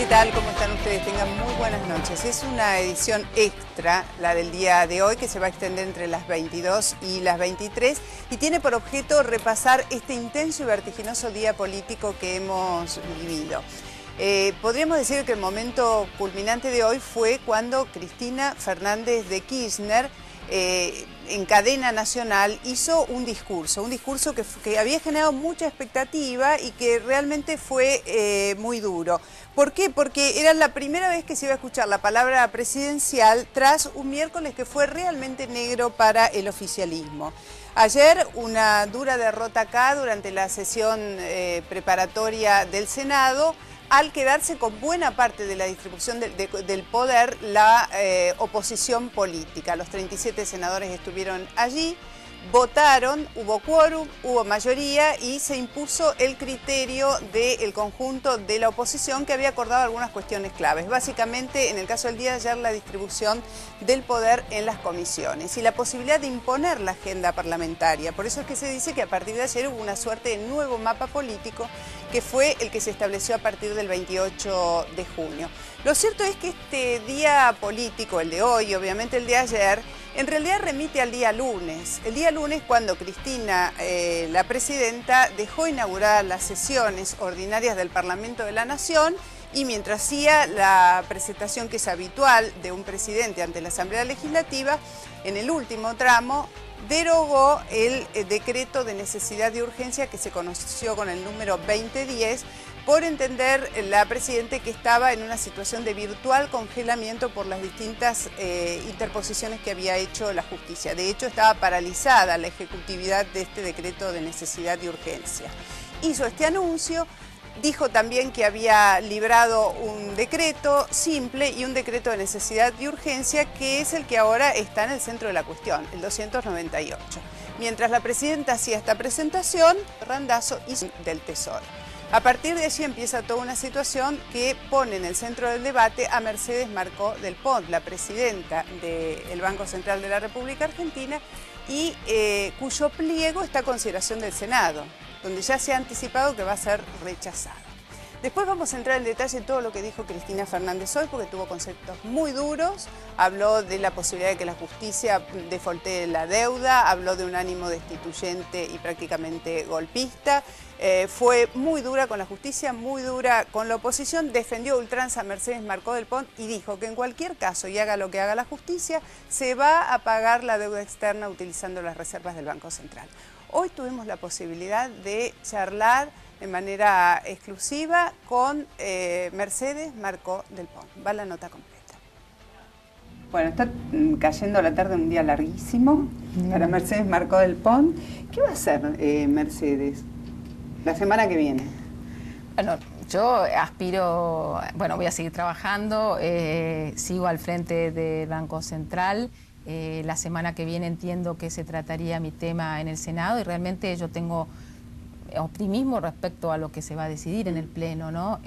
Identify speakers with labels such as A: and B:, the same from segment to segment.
A: tal? ¿Cómo están ustedes? Tengan muy buenas noches. Es una edición extra, la del día de hoy, que se va a extender entre las 22 y las 23 y tiene por objeto repasar este intenso y vertiginoso día político que hemos vivido. Podríamos decir que el momento culminante de hoy fue cuando Cristina Fernández de Kirchner en cadena nacional hizo un discurso que había generado mucha expectativa y que realmente fue muy duro. ¿Por qué? Porque era la primera vez que se iba a escuchar la palabra presidencial tras un miércoles que fue realmente negro para el oficialismo. Ayer una dura derrota acá durante la sesión preparatoria del Senado, al quedarse con buena parte de la distribución del poder la oposición política. Los 37 senadores estuvieron allí, votaron, hubo quórum, hubo mayoría y se impuso el criterio del conjunto de la oposición que había acordado algunas cuestiones claves. Básicamente, en el caso del día de ayer, la distribución del poder en las comisiones y la posibilidad de imponer la agenda parlamentaria. Por eso es que se dice que a partir de ayer hubo una suerte de nuevo mapa político que fue el que se estableció a partir del 28 de junio. Lo cierto es que este día político, el de hoy, obviamente el de ayer, en realidad remite al día lunes. El día lunes cuando Cristina, la presidenta, dejó inauguradas las sesiones ordinarias del Parlamento de la Nación y mientras hacía la presentación que es habitual de un presidente ante la Asamblea Legislativa, en el último tramo, derogó el decreto de necesidad y urgencia que se conoció con el número 2010 por entender la Presidenta que estaba en una situación de virtual congelamiento por las distintas interposiciones que había hecho la justicia. De hecho, estaba paralizada la ejecutividad de este decreto de necesidad y urgencia. Hizo este anuncio. Dijo también que había librado un decreto simple y un decreto de necesidad y urgencia que es el que ahora está en el centro de la cuestión, el 298. Mientras la Presidenta hacía esta presentación, Randazzo hizo del Tesoro. A partir de allí empieza toda una situación que pone en el centro del debate a Mercedes Marcó del Pont, la Presidenta del Banco Central de la República Argentina y cuyo pliego está a consideración del Senado, donde ya se ha anticipado que va a ser rechazado. Después vamos a entrar en detalle en todo lo que dijo Cristina Fernández hoy, porque tuvo conceptos muy duros, habló de la posibilidad de que la justicia defoltee la deuda, habló de un ánimo destituyente y prácticamente golpista, fue muy dura con la justicia, muy dura con la oposición, defendió a ultranza a Mercedes Marcó del Pont y dijo que en cualquier caso, y haga lo que haga la justicia, se va a pagar la deuda externa utilizando las reservas del Banco Central. Hoy tuvimos la posibilidad de charlar de manera exclusiva con Mercedes Marcó del Pont. Va la nota completa. Bueno, está cayendo la tarde, un día larguísimo para Mercedes Marcó del Pont. ¿Qué va a hacer Mercedes la semana que viene?
B: Bueno, yo aspiro, bueno, voy a seguir trabajando, sigo al frente del Banco Central. La semana que viene entiendo que se trataría mi tema en el Senado y realmente yo tengo optimismo respecto a lo que se va a decidir en el Pleno, ¿no?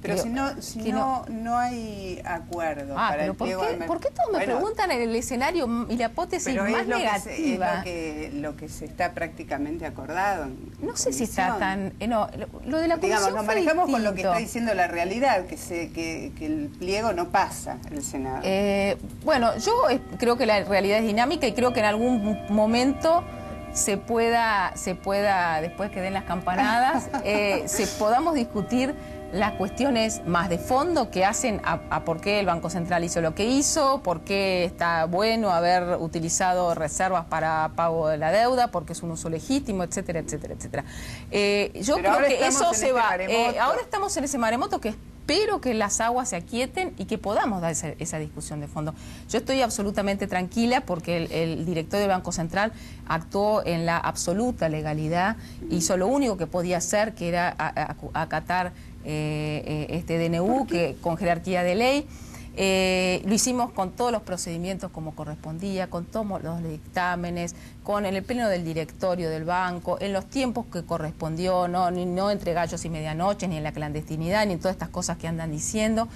A: Pero si no hay acuerdo para el pliego...
B: ¿Por qué todos me preguntan en el escenario y la hipótesis más negativa?
A: Es lo que se está prácticamente acordado.
B: No sé si está tan... No, lo de la comisión
A: digamos, nos manejamos con lo que está diciendo la realidad, que el pliego no pasa el Senado.
B: Bueno, yo creo que la realidad es dinámica y creo que en algún momento se pueda después que den las campanadas, podamos discutir las cuestiones más de fondo que hacen a por qué el Banco Central hizo lo que hizo, por qué está bueno haber utilizado reservas para pago de la deuda, porque es un uso legítimo, etcétera, etcétera, etcétera. Yo creo que eso se va. Ahora estamos en ese maremoto que espero que las aguas se aquieten y que podamos dar esa discusión de fondo. Yo estoy absolutamente tranquila porque el director del Banco Central actuó en la absoluta legalidad, hizo lo único que podía hacer, que era acatar este DNU con jerarquía de ley. Lo hicimos con todos los procedimientos como correspondía, con todos los dictámenes, con el pleno del directorio del banco, en los tiempos que correspondió, no entre gallos y medianoche, ni en la clandestinidad, ni en todas estas cosas que andan diciendo.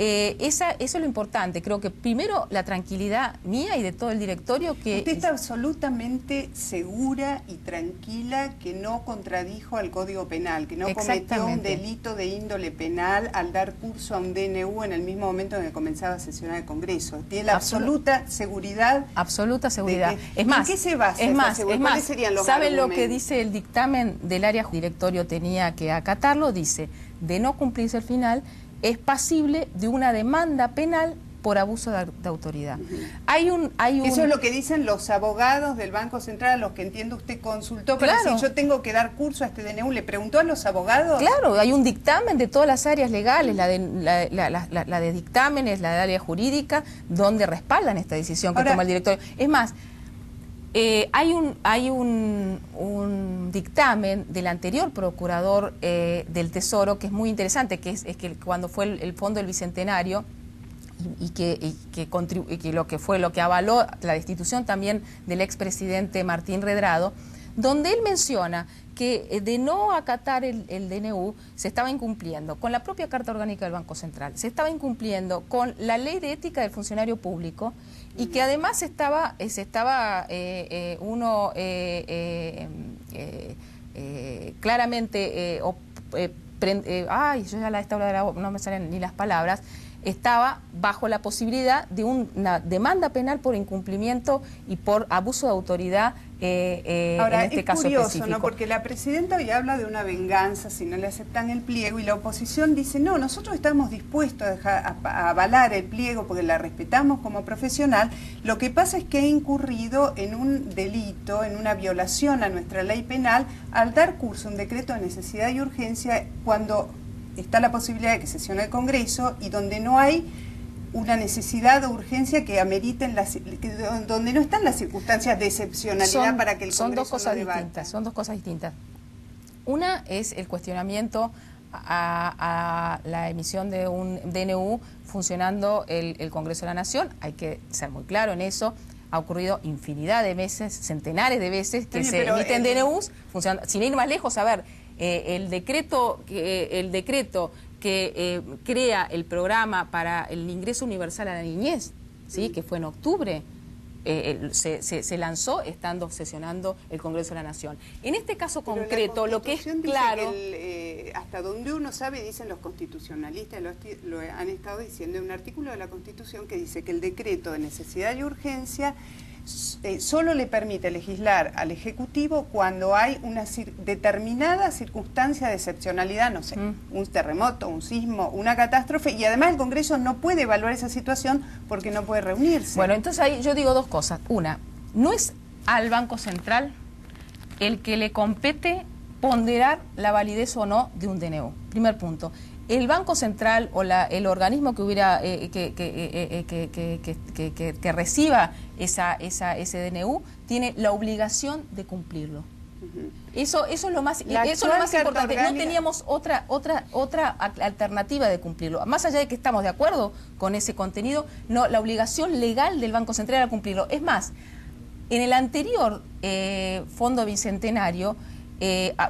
B: eso es lo importante. Creo que primero la tranquilidad mía y de todo el directorio que...
A: Usted está absolutamente segura y tranquila que no contradijo al Código Penal, que no cometió un delito de índole penal al dar curso a un DNU en el mismo momento en que comenzaba a sesionar el Congreso. Tiene la absoluta seguridad.
B: Absoluta seguridad.
A: Es más, ¿en qué se basa esa seguridad? ¿Cuáles serían los
B: ¿saben
A: argumentos?
B: lo que dice el dictamen del área directorio? Tenía que acatarlo. Dice, de no cumplirse el final, es pasible de una demanda penal por abuso de autoridad.
A: Eso es lo que dicen los abogados del Banco Central, a los que entiendo usted consultó, pero
B: claro.
A: si yo tengo que dar curso a este DNU, ¿le preguntó a los abogados?
B: Claro, hay un dictamen de todas las áreas legales, la de dictámenes, la de área jurídica, donde respaldan esta decisión que toma el directorio. Es más, hay un dictamen del anterior procurador del Tesoro que es muy interesante, que es que cuando fue el Fondo del Bicentenario y que lo que avaló la destitución también del expresidente Martín Redrado, donde él menciona que de no acatar el DNU se estaba incumpliendo con la propia Carta Orgánica del Banco Central, se estaba incumpliendo con la Ley de Ética del Funcionario Público y que además claramente yo ya a esta hora no me salen ni las palabras, estaba bajo la posibilidad de una demanda penal por incumplimiento y por abuso de autoridad
A: Ahora,
B: en este caso
A: curioso,
B: específico.
A: ¿no? Porque la presidenta hoy habla de una venganza si no le aceptan el pliego y la oposición dice, no, nosotros estamos dispuestos a avalar el pliego porque la respetamos como profesional. Lo que pasa es que ha incurrido en un delito, en una violación a nuestra ley penal al dar curso a un decreto de necesidad y urgencia cuando está la posibilidad de que sesione el Congreso y donde no hay una necesidad o urgencia que ameriten, donde no están las circunstancias de excepcionalidad para que el Congreso lo debata.
B: Son dos cosas distintas. Una es el cuestionamiento a la emisión de un DNU funcionando el Congreso de la Nación. Hay que ser muy claro en eso. Ha ocurrido infinidad de veces, centenares de veces, que se emiten DNUs funcionando. Sin ir más lejos, a ver, el decreto que crea el programa para el ingreso universal a la niñez, ¿sí? Que fue en octubre, se lanzó estando sesionando el Congreso de la Nación. En este caso concreto, lo que es claro...
A: hasta donde uno sabe, dicen los constitucionalistas, lo han estado diciendo, en un artículo de la Constitución que dice que el decreto de necesidad y urgencia solo le permite legislar al Ejecutivo cuando hay una determinada circunstancia de excepcionalidad, no sé, un terremoto, un sismo, una catástrofe, y además el Congreso no puede evaluar esa situación porque no puede reunirse.
B: Bueno, entonces ahí yo digo dos cosas. Una, no es al Banco Central el que le compete ponderar la validez o no de un DNU. Primer punto. El Banco Central o el organismo que hubiera que reciba ese DNU tiene la obligación de cumplirlo. Eso es lo más importante. No teníamos otra alternativa de cumplirlo. Más allá de que estamos de acuerdo con ese contenido, no, la obligación legal del Banco Central era cumplirlo. Es más, en el anterior Fondo Bicentenario,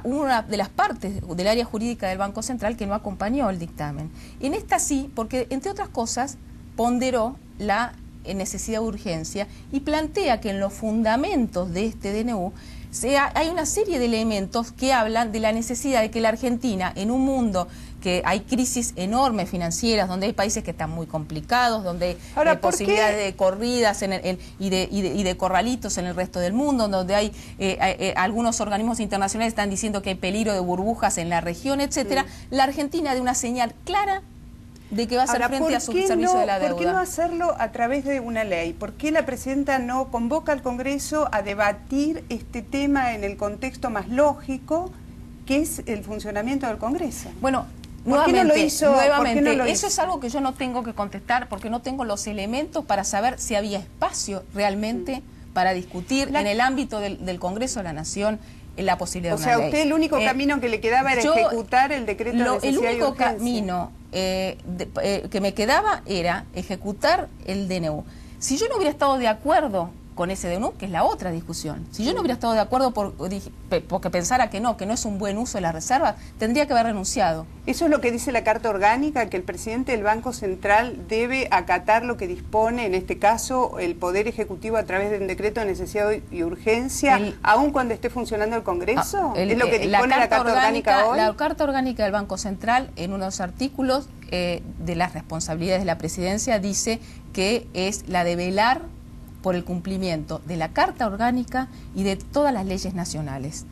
B: una de las partes del área jurídica del Banco Central que no acompañó el dictamen. En esta sí, porque entre otras cosas ponderó la necesidad de urgencia y plantea que en los fundamentos de este DNU hay una serie de elementos que hablan de la necesidad de que la Argentina, en un mundo que hay crisis enormes financieras, donde hay países que están muy complicados, donde hay posibilidades de corridas y de corralitos en el resto del mundo, donde hay algunos organismos internacionales están diciendo que hay peligro de burbujas en la región, etcétera. La Argentina da una señal clara de que va a hacer frente a su servicio de la deuda.
A: ¿Por qué no hacerlo a través de una ley? ¿Por qué la presidenta no convoca al Congreso a debatir este tema en el contexto más lógico, que es el funcionamiento del Congreso?
B: Bueno, nuevamente, eso es algo que yo no tengo que contestar porque no tengo los elementos para saber si había espacio realmente para discutir en el ámbito del Congreso de la Nación la posibilidad de una ley.
A: O sea, usted el único camino que le quedaba era ejecutar el decreto de necesidad y urgencia.
B: El único camino que me quedaba era ejecutar el DNU. Si yo no hubiera estado de acuerdo con ese DNU, que es la otra discusión. Si yo no hubiera estado de acuerdo porque pensara que no es un buen uso de la reserva, tendría que haber renunciado.
A: Eso es lo que dice la Carta Orgánica, que el presidente del Banco Central debe acatar lo que dispone, en este caso, el Poder Ejecutivo a través de un decreto de necesidad y urgencia, aun cuando esté funcionando el Congreso. ¿Es lo que dispone la Carta Orgánica hoy?
B: La Carta Orgánica del Banco Central, en uno de los artículos de las responsabilidades de la Presidencia, dice que es la de velar por el cumplimiento de la Carta Orgánica y de todas las leyes nacionales.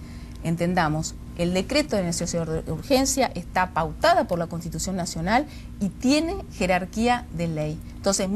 B: Entendamos, el decreto de necesidad de urgencia está pautada por la Constitución Nacional y tiene jerarquía de ley. Entonces,